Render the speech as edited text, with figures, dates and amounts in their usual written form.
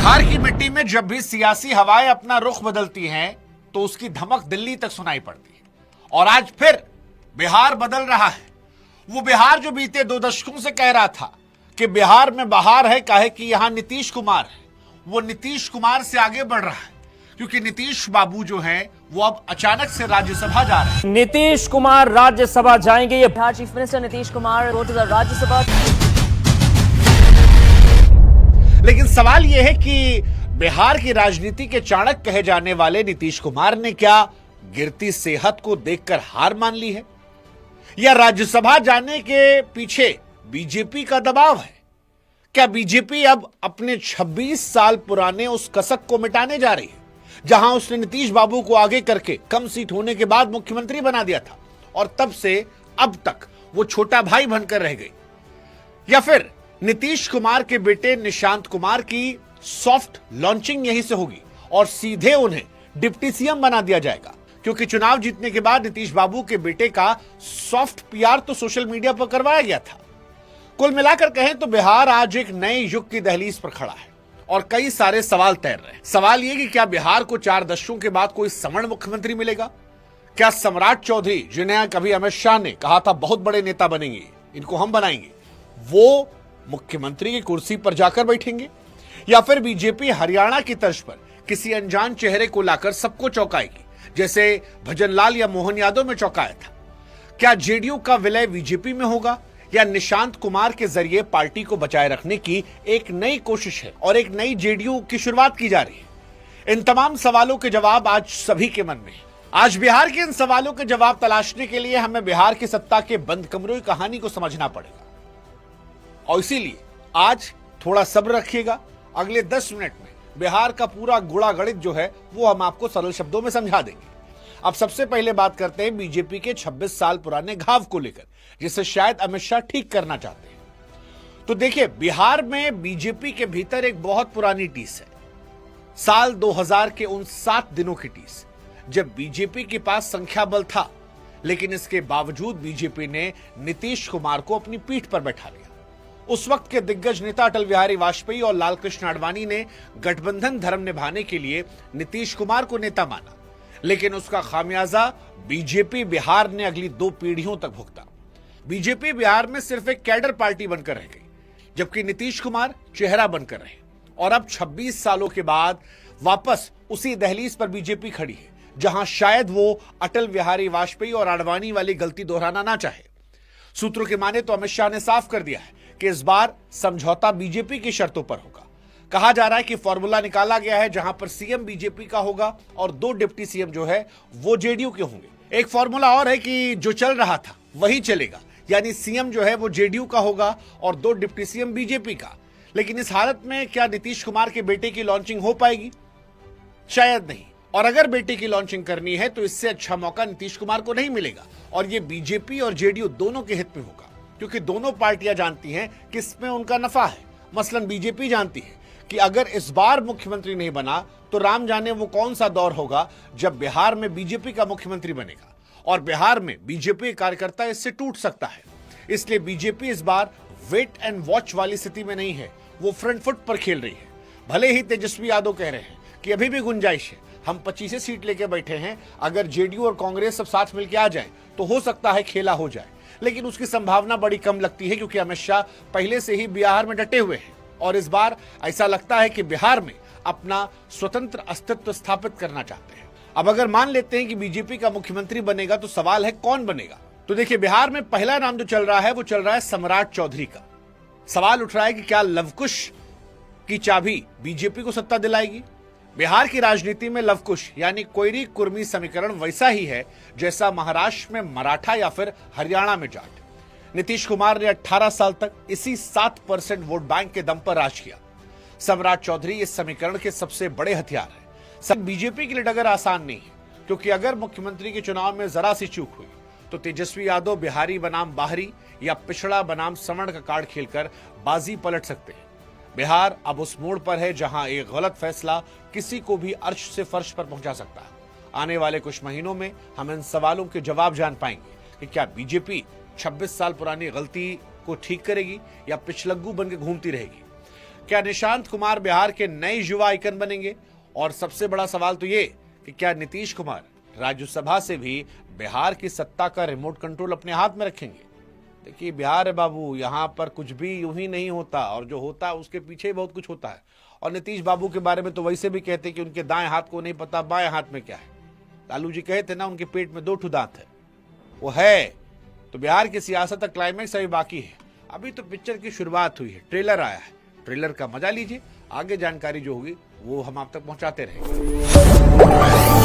बिहार की मिट्टी में जब भी सियासी हवाएं अपना रुख बदलती हैं तो उसकी धमक दिल्ली तक सुनाई पड़ती है। और आज फिर बिहार बदल रहा है। वो बिहार जो बीते 2 दशकों से कह रहा था कि बिहार में बहार है, काहे कि यहां नीतीश कुमार है, वो नीतीश कुमार से आगे बढ़ रहा है, क्योंकि नीतीश बाबू जो हैं वो अब अचानक से राज्यसभा जा रहे हैं। नीतीश कुमार राज्यसभा जाएंगे। ये Bihar chief minister Nitish Kumar go to the Rajya Sabha. लेकिन सवाल यह है कि बिहार की राजनीति के चाणक्य कहे जाने वाले नीतीश कुमार ने क्या गिरती सेहत को देखकर हार मान ली है, या राज्यसभा जाने के पीछे बीजेपी का दबाव है? क्या बीजेपी अब अपने 26 साल पुराने उस कसक को मिटाने जा रही है, जहां उसने नीतीश बाबू को आगे करके कम सीट होने के बाद मुख्यमंत्री बना दिया था और तब से अब तक वो छोटा भाई बनकर रह गई? या फिर नीतीश कुमार के बेटे निशांत कुमार की सॉफ्ट लॉन्चिंग यहीं से होगी और सीधे उन्हें डिप्टी सीएम बना दिया जाएगा? क्योंकि चुनाव जीतने के बाद नीतीश बाबू के बेटे का सॉफ्ट पीआर तो सोशल मीडिया पर करवाया गया था। कुल मिलाकर कहें तो बिहार आज एक नए युग की दहलीज पर खड़ा है और कई सारे सवाल तैर रहे हैं। सवाल यह कि क्या बिहार को 4 दशकों के बाद कोई समण मुख्यमंत्री मिलेगा? क्या सम्राट चौधरी, जिन्हें कभी अमित शाह ने कहा था बहुत बड़े नेता बनेंगे, इनको हम बनाएंगे, वो मुख्यमंत्री की कुर्सी पर जाकर बैठेंगे? या फिर बीजेपी हरियाणा की तर्ज पर किसी अनजान चेहरे को लाकर सबको चौंकाएगी, जैसे भजनलाल या मोहन यादव में चौंकाया था? क्या जेडीयू का विलय बीजेपी में होगा, या निशांत कुमार के जरिए पार्टी को बचाए रखने की एक नई कोशिश है और एक नई जेडीयू की शुरुआत की जा रही है? इन तमाम सवालों के जवाब आज सभी के मन में है। आज बिहार के इन सवालों के जवाब तलाशने के लिए हमें बिहार की सत्ता के बंद कमरों की कहानी को समझना पड़ेगा, और इसीलिए आज थोड़ा सब्र रखिएगा। अगले 10 मिनट में बिहार का पूरा गुणा गणित जो है वो हम आपको सरल शब्दों में समझा देंगे। अब सबसे पहले बात करते हैं बीजेपी के 26 साल पुराने घाव को लेकर, जिसे शायद अमित शाह ठीक करना चाहते हैं। तो देखिए, बिहार में बीजेपी के भीतर एक बहुत पुरानी टीस है, साल 2000 के उन 7 दिनों की टीस, जब बीजेपी के पास संख्या बल था, लेकिन इसके बावजूद बीजेपी ने नीतीश कुमार को अपनी पीठ पर बैठा लिया। उस वक्त के दिग्गज नेता अटल बिहारी वाजपेयी और लाल कृष्ण आडवाणी ने गठबंधन धर्म निभाने के लिए नीतीश कुमार को नेता माना, लेकिन उसका खामियाजा बीजेपी बिहार ने अगली 2 पीढ़ियों तक भुगता। बीजेपी बिहार में सिर्फ एक कैडर पार्टी बनकर रह गई, जबकि नीतीश कुमार चेहरा बनकर रहे। और अब 26 सालों के बाद वापस उसी दहलीज पर बीजेपी खड़ी है, जहां शायद वो अटल बिहारी वाजपेयी और आडवाणी वाली गलती दोहराना ना चाहे। सूत्रों के माने तो अमित शाह ने साफ कर दिया है कि इस बार समझौता बीजेपी की शर्तों पर होगा। कहा जा रहा है कि फॉर्मूला निकाला गया है, जहां पर सीएम बीजेपी का होगा और 2 डिप्टी सीएम जो है वो जेडीयू के होंगे। एक फॉर्मूला और है कि जो चल रहा था वही चलेगा, यानी सीएम जो है वो जेडीयू का होगा और 2 डिप्टी सीएम बीजेपी का। लेकिन इस हालत में क्या नीतीश कुमार के बेटे की लॉन्चिंग हो पाएगी? शायद नहीं। और अगर बेटे की लॉन्चिंग करनी है तो इससे अच्छा मौका नीतीश कुमार को नहीं मिलेगा, और ये बीजेपी और जेडीयू दोनों के हित में होगा, क्योंकि दोनों पार्टियां जानती हैं कि इसमें उनका नफा है। मसलन बीजेपी जानती है कि अगर इस बार मुख्यमंत्री नहीं बना तो राम जाने वो कौन सा दौर होगा जब बिहार में बीजेपी का मुख्यमंत्री बनेगा, और बिहार में बीजेपी कार्यकर्ता इससे टूट सकता है। इसलिए बीजेपी इस बार वेट एंड वॉच वाली स्थिति में नहीं है, वो फ्रंट फुट पर खेल रही है। भले ही तेजस्वी यादव कह रहे हैं कि अभी भी गुंजाइश है, हम 25 सीट लेके बैठे हैं, अगर जेडीयू और कांग्रेस सब साथ मिलकर आ जाए तो हो सकता है खेला हो जाए, लेकिन उसकी संभावना बड़ी कम लगती है, क्योंकि अमित शाह पहले से ही बिहार में डटे हुए हैं और इस बार ऐसा लगता है कि बिहार में अपना स्वतंत्र अस्तित्व स्थापित करना चाहते हैं। अब अगर मान लेते हैं कि बीजेपी का मुख्यमंत्री बनेगा तो सवाल है कौन बनेगा? तो देखिए, बिहार में पहला नाम जो चल रहा है वो चल रहा है सम्राट चौधरी का। सवाल उठ रहा है कि क्या लवकुश की चाबी बीजेपी को सत्ता दिलाएगी? बिहार की राजनीति में लवकुश यानी कोयरी कुर्मी समीकरण वैसा ही है जैसा महाराष्ट्र में मराठा या फिर हरियाणा में जाट। नीतीश कुमार ने 18 साल तक इसी 7% वोट बैंक के दम पर राज किया। सम्राट चौधरी इस समीकरण के सबसे बड़े हथियार है। बीजेपी के लिए डगर आसान नहीं है, क्योंकि अगर मुख्यमंत्री के चुनाव में जरा सी चूक हुई तो तेजस्वी यादव बिहारी बनाम बाहरी या पिछड़ा बनाम समण का कार्ड खेलकर बाजी पलट सकते हैं। बिहार अब उस मोड़ पर है जहां एक गलत फैसला किसी को भी अर्श से फर्श पर पहुंचा सकता है। आने वाले कुछ महीनों में हम इन सवालों के जवाब जान पाएंगे कि क्या बीजेपी 26 साल पुरानी गलती को ठीक करेगी या पिछलग्गू बनकर घूमती रहेगी। क्या निशांत कुमार बिहार के नए युवा आइकन बनेंगे? और सबसे बड़ा सवाल तो ये कि क्या नीतीश कुमार राज्यसभा से भी बिहार की सत्ता का रिमोट कंट्रोल अपने हाथ में रखेंगे? देखिए, बिहार है बाबू, यहाँ पर कुछ भी यूं ही नहीं होता, और जो होता है उसके पीछे ही बहुत कुछ होता है। और नीतीश बाबू के बारे में तो वैसे भी कहते कि उनके दाएं हाथ को नहीं पता बाएं हाथ में क्या है। लालू जी कहे थे ना, उनके पेट में 2 दांत है, वो है। तो बिहार की सियासत का क्लाइमैक्स अभी बाकी है। अभी तो पिक्चर की शुरुआत हुई है, ट्रेलर आया है, ट्रेलर का मजा लीजिए। आगे जानकारी जो होगी वो हम आप तक पहुंचाते रहेंगे।